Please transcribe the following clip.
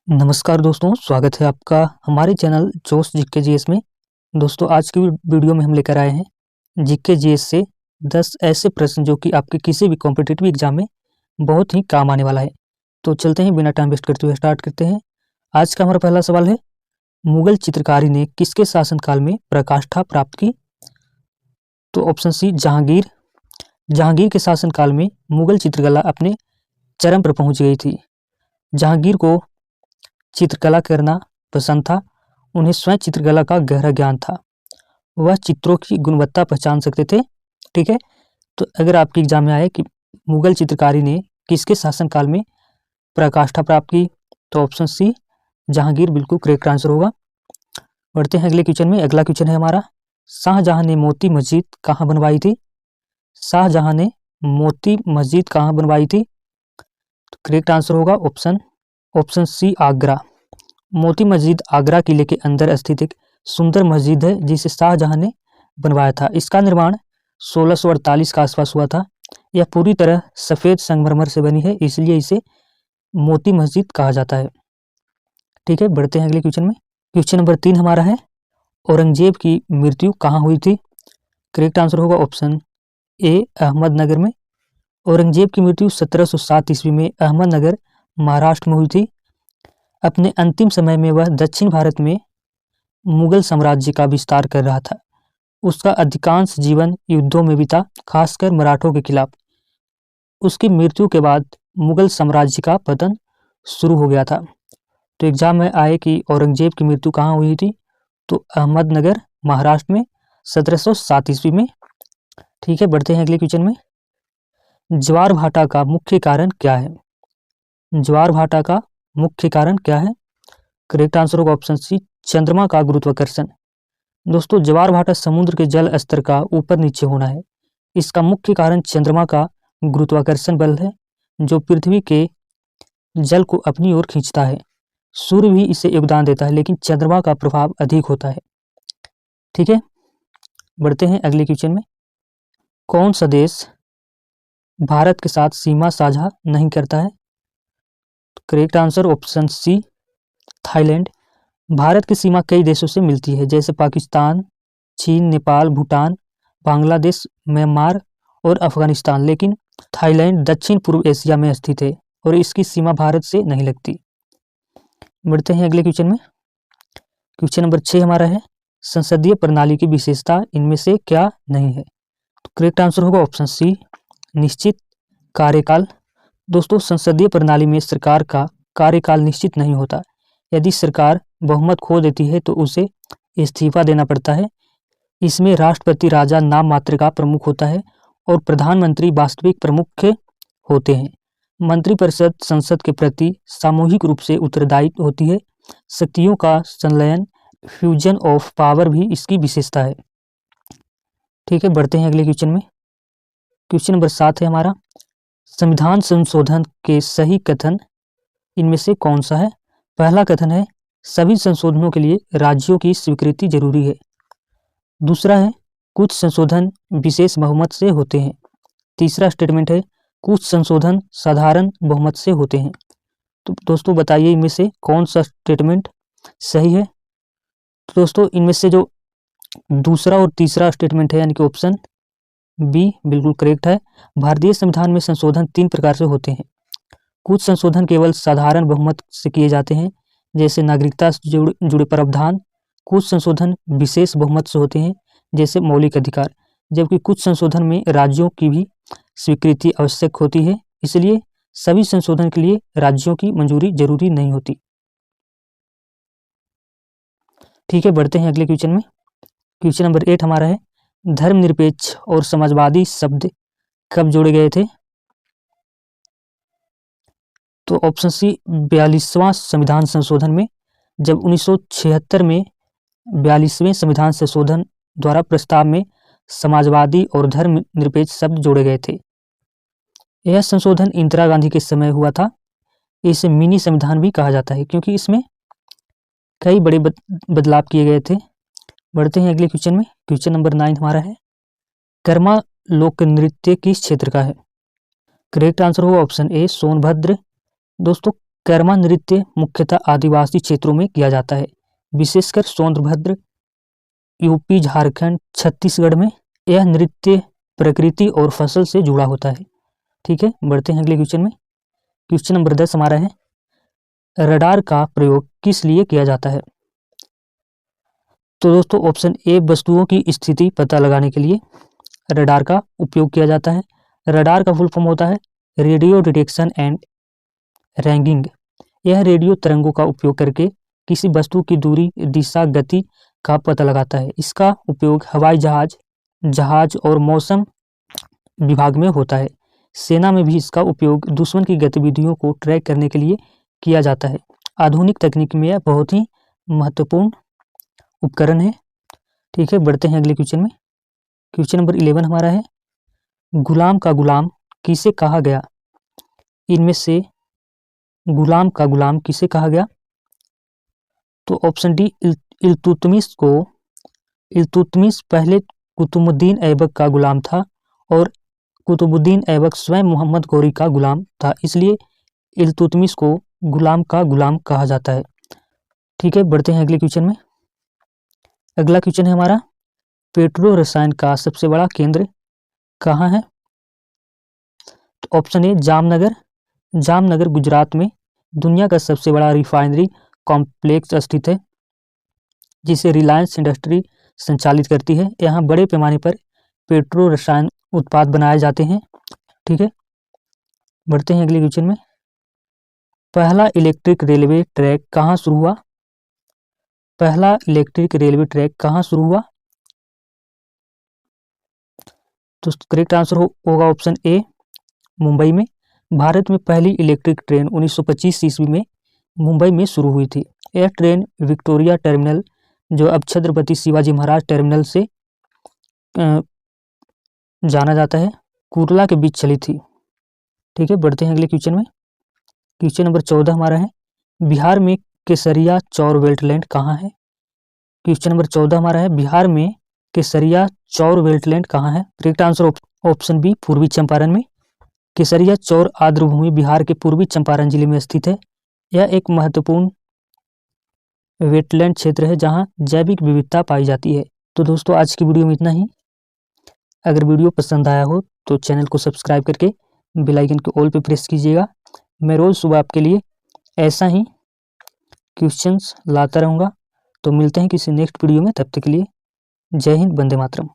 नमस्कार दोस्तों, स्वागत है आपका हमारे चैनल जोश जीके जीएस में। दोस्तों, आज की वीडियो में हम लेकर आए हैं जीके जीएस से 10 ऐसे प्रश्न जो कि आपके किसी भी कॉम्पिटिटिव एग्जाम में बहुत ही काम आने वाला है। तो चलते हैं, बिना टाइम वेस्ट करते हुए स्टार्ट करते हैं। आज का हमारा पहला सवाल है, मुगल चित्रकारी ने किसके शासनकाल में पराकाष्ठा प्राप्त की? तो ऑप्शन सी जहांगीर। जहांगीर के शासनकाल में मुगल चित्रकला अपने चरम पर पहुंच गई थी। जहांगीर को चित्रकला करना पसंद था। उन्हें स्वयं चित्रकला का गहरा ज्ञान था। वह चित्रों की गुणवत्ता पहचान सकते थे। ठीक है, तो अगर आपके एग्जाम में आए कि मुगल चित्रकारी ने किसके शासनकाल में पराकाष्ठा प्राप्त की, तो ऑप्शन सी जहांगीर बिल्कुल करेक्ट आंसर होगा। बढ़ते हैं अगले क्वेश्चन में। अगला क्वेश्चन है हमारा, शाहजहां ने मोती मस्जिद कहाँ बनवाई थी? शाहजहां ने मोती मस्जिद कहाँ बनवाई थी? तो करेक्ट आंसर होगा ऑप्शन सी आगरा। मोती मस्जिद आगरा किले के अंदर स्थित एक सुंदर मस्जिद है जिसे शाहजहां ने बनवाया था। इसका निर्माण 1648 के आसपास हुआ था। यह पूरी तरह सफ़ेद संगमरमर से बनी है, इसलिए इसे मोती मस्जिद कहा जाता है। ठीक है, बढ़ते हैं अगले क्वेश्चन में। क्वेश्चन नंबर 3 हमारा है, औरंगजेब की मृत्यु कहाँ हुई थी? करेक्ट आंसर होगा ऑप्शन ए अहमदनगर में। औरंगजेब की मृत्यु 1707 ईस्वी में अहमदनगर महाराष्ट्र में हुई थी। अपने अंतिम समय में वह दक्षिण भारत में मुगल साम्राज्य का विस्तार कर रहा था। उसका अधिकांश जीवन युद्धों में बीता, खासकर मराठों के खिलाफ। उसकी मृत्यु के बाद मुगल साम्राज्य का पतन शुरू हो गया था। तो एग्जाम में आए कि औरंगजेब की मृत्यु कहाँ हुई थी, तो अहमदनगर महाराष्ट्र में 1707 ईस्वी में। ठीक है, बढ़ते हैं अगले क्वेश्चन में। ज्वार भाटा का मुख्य कारण क्या है? ज्वार भाटा का मुख्य कारण क्या है? करेक्ट आंसर होगा ऑप्शन सी चंद्रमा का गुरुत्वाकर्षण। दोस्तों, ज्वार भाटा समुद्र के जल स्तर का ऊपर नीचे होना है। इसका मुख्य कारण चंद्रमा का गुरुत्वाकर्षण बल है, जो पृथ्वी के जल को अपनी ओर खींचता है। सूर्य भी इसे योगदान देता है, लेकिन चंद्रमा का प्रभाव अधिक होता है। ठीक है, बढ़ते हैं अगले क्वेश्चन में। कौन सा देश भारत के साथ सीमा साझा नहीं करता है? Correct answer option C Thailand. Bharat की सीमा कई देशों से मिलती है, जैसे पाकिस्तान, चीन, नेपाल, भूटान, बांग्लादेश, म्यांमार और अफगानिस्तान। लेकिन थाईलैंड दक्षिण पूर्व एशिया में स्थित है और इसकी सीमा भारत से नहीं लगती। बढ़ते हैं अगले क्वेश्चन में। क्वेश्चन नंबर 6 हमारा है, संसदीय प्रणाली की विशेषता इनमें से क्या नहीं है? तो करेक्ट आंसर होगा ऑप्शन सी निश्चित कार्यकाल। दोस्तों, संसदीय प्रणाली में सरकार का कार्यकाल निश्चित नहीं होता। यदि सरकार बहुमत खो देती है तो उसे इस्तीफा देना पड़ता है। इसमें राष्ट्रपति राजा नाम मात्र का प्रमुख होता है और प्रधानमंत्री वास्तविक प्रमुख होते हैं। मंत्रिपरिषद संसद के प्रति सामूहिक रूप से उत्तरदायी होती है। शक्तियों का संलयन, फ्यूजन ऑफ पावर भी इसकी विशेषता है। ठीक है, बढ़ते हैं अगले क्वेश्चन में। क्वेश्चन नंबर 7 है हमारा, संविधान संशोधन के सही कथन इनमें से कौन सा है? पहला कथन है, सभी संशोधनों के लिए राज्यों की स्वीकृति जरूरी है। दूसरा है, कुछ संशोधन विशेष बहुमत से होते हैं। तीसरा स्टेटमेंट है, कुछ संशोधन साधारण बहुमत से होते हैं। तो दोस्तों बताइए इनमें से कौन सा स्टेटमेंट सही है? तो दोस्तों, इनमें से जो दूसरा और तीसरा स्टेटमेंट है, यानी कि ऑप्शन बी बिल्कुल करेक्ट है। भारतीय संविधान में संशोधन 3 प्रकार से होते हैं। कुछ संशोधन केवल साधारण बहुमत से किए जाते हैं, जैसे नागरिकता से जुड़े प्रावधान। कुछ संशोधन विशेष बहुमत से होते हैं, जैसे मौलिक अधिकार। जबकि कुछ संशोधन में राज्यों की भी स्वीकृति आवश्यक होती है, इसलिए सभी संशोधन के लिए राज्यों की मंजूरी जरूरी नहीं होती। ठीक है, बढ़ते हैं अगले क्वेश्चन में। क्वेश्चन नंबर 8 हमारा है, धर्मनिरपेक्ष और समाजवादी शब्द कब जोड़े गए थे? तो ऑप्शन सी 42वां संविधान संशोधन में, जब 1976 में 42वें संविधान संशोधन द्वारा प्रस्ताव में समाजवादी और धर्मनिरपेक्ष शब्द जोड़े गए थे। यह संशोधन इंदिरा गांधी के समय हुआ था। इसे मिनी संविधान भी कहा जाता है, क्योंकि इसमें कई बड़े बदलाव किए गए थे। बढ़ते हैं अगले क्वेश्चन में। क्वेश्चन नंबर 9 हमारा है, कर्मा लोक नृत्य किस क्षेत्र का है? करेक्ट आंसर होगा ऑप्शन ए सोनभद्र। दोस्तों, कर्मा नृत्य मुख्यतः आदिवासी क्षेत्रों में किया जाता है, विशेषकर सोनभद्र, यूपी, झारखंड, छत्तीसगढ़ में यह नृत्य प्रकृति और फसल से जुड़ा होता है। ठीक है, बढ़ते हैं अगले क्वेश्चन में। क्वेश्चन नंबर 10 हमारा है, रडार का प्रयोग किस लिए किया जाता है? तो दोस्तों ऑप्शन ए, वस्तुओं की स्थिति पता लगाने के लिए रडार का उपयोग किया जाता है। रडार का फुल फॉर्म होता है रेडियो डिटेक्शन एंड रैंगिंग। यह रेडियो तरंगों का उपयोग करके किसी वस्तु की दूरी, दिशा, गति का पता लगाता है। इसका उपयोग हवाई जहाज और मौसम विभाग में होता है। सेना में भी इसका उपयोग दुश्मन की गतिविधियों को ट्रैक करने के लिए किया जाता है। आधुनिक तकनीक में यह बहुत ही महत्वपूर्ण उपकरण है। ठीक है, बढ़ते हैं अगले क्वेश्चन में। क्वेश्चन नंबर 11 हमारा है, गुलाम का गुलाम किसे कहा गया? इनमें से गुलाम का गुलाम किसे कहा गया? तो ऑप्शन डी, इल्तुतमिश पहले कुतुबुद्दीन ऐबक का गुलाम था और कुतुबुद्दीन ऐबक स्वयं मोहम्मद गौरी का गुलाम था, इसलिए इल्तुतमिश को गुलाम का गुलाम कहा जाता है। ठीक है, बढ़ते हैं अगले क्वेश्चन में। अगला क्वेश्चन है हमारा, पेट्रो रसायन का सबसे बड़ा केंद्र कहाँ है? तो ऑप्शन ए, जामनगर गुजरात में दुनिया का सबसे बड़ा रिफाइनरी कॉम्प्लेक्स स्थित है, जिसे रिलायंस इंडस्ट्री संचालित करती है। यहाँ बड़े पैमाने पर पेट्रो रसायन उत्पाद बनाए जाते हैं। ठीक है, बढ़ते हैं अगले क्वेश्चन में। पहला इलेक्ट्रिक रेलवे ट्रैक कहाँ शुरू हुआ? पहला इलेक्ट्रिक रेलवे ट्रैक कहाँ शुरू हुआ? तो करेक्ट आंसर होगा ऑप्शन ए, मुंबई में। भारत में पहली इलेक्ट्रिक ट्रेन 1925 ईस्वी में मुंबई में शुरू हुई थी। यह ट्रेन विक्टोरिया टर्मिनल, जो अब छत्रपति शिवाजी महाराज टर्मिनल से जाना जाता है, कुर्ला के बीच चली थी। ठीक है, बढ़ते हैं अगले क्वेश्चन में। क्वेश्चन नंबर 14 हमारा है, बिहार में केसरिया चौर वेटलैंड कहाँ है? क्वेश्चन नंबर 14 हमारा है, बिहार में केसरिया चौर वेटलैंड कहाँ है? करेक्ट आंसर ऑप्शन बी, पूर्वी चंपारण में। केसरिया चौर आर्द्रभूमि बिहार के पूर्वी चंपारण जिले में स्थित है। यह एक महत्वपूर्ण वेटलैंड क्षेत्र है जहां जैविक विविधता पाई जाती है। तो दोस्तों आज की वीडियो में इतना ही। अगर वीडियो पसंद आया हो तो चैनल को सब्सक्राइब करके बेल आइकन के ऑल पे प्रेस कीजिएगा। मैं रोज़ सुबह आपके लिए ऐसा ही क्वेश्चंस लाता रहूँगा। तो मिलते हैं किसी नेक्स्ट वीडियो में, तब तक के लिए जय हिंद, वंदे मातरम।